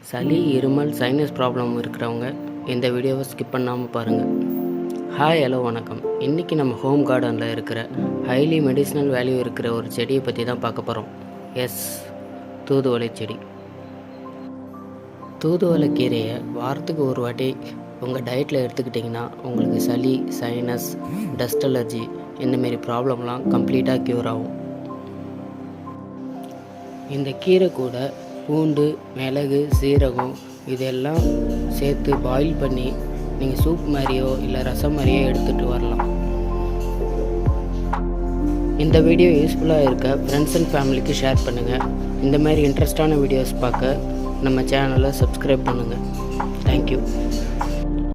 சளி, இருமல், sinus problem இருக்கிறவங்க இந்த வீடியோவை ஸ்கிப் பண்ணாமல் பாருங்கள். ஹாய், ஹலோ, வணக்கம். இன்றைக்கி நம்ம ஹோம் கார்டனில் இருக்கிற ஹைலி மெடிசினல் வேல்யூ இருக்கிற ஒரு செடியை பற்றி தான் பார்க்க போகிறோம். தூதுவளை செடி. தூதுவளை கீரையை வாரத்துக்கு ஒரு வாட்டி உங்கள் டயட்டில் எடுத்துக்கிட்டிங்கன்னா உங்களுக்கு சளி, சைனஸ், டஸ்ட் அலர்ஜி இந்தமாரி ப்ராப்ளம்லாம் கம்ப்ளீட்டாக க்யூர் ஆகும். இந்த கீரை கூட பூண்டு, மிளகு, சீரகம் இதெல்லாம் சேர்த்து பாயில் பண்ணி நீங்கள் சூப் மாதிரியோ இல்லை ரசம் மாதிரியோ எடுத்துகிட்டு வரலாம். இந்த வீடியோ யூஸ்ஃபுல்லாக இருக்க ஃப்ரெண்ட்ஸ் அண்ட் ஃபேமிலிக்கு ஷேர் பண்ணுங்கள். இந்த மாதிரி இன்ட்ரெஸ்டான வீடியோஸ் பார்க்க நம்ம சேனலை சப்ஸ்கிரைப் பண்ணுங்கள். தேங்க்யூ.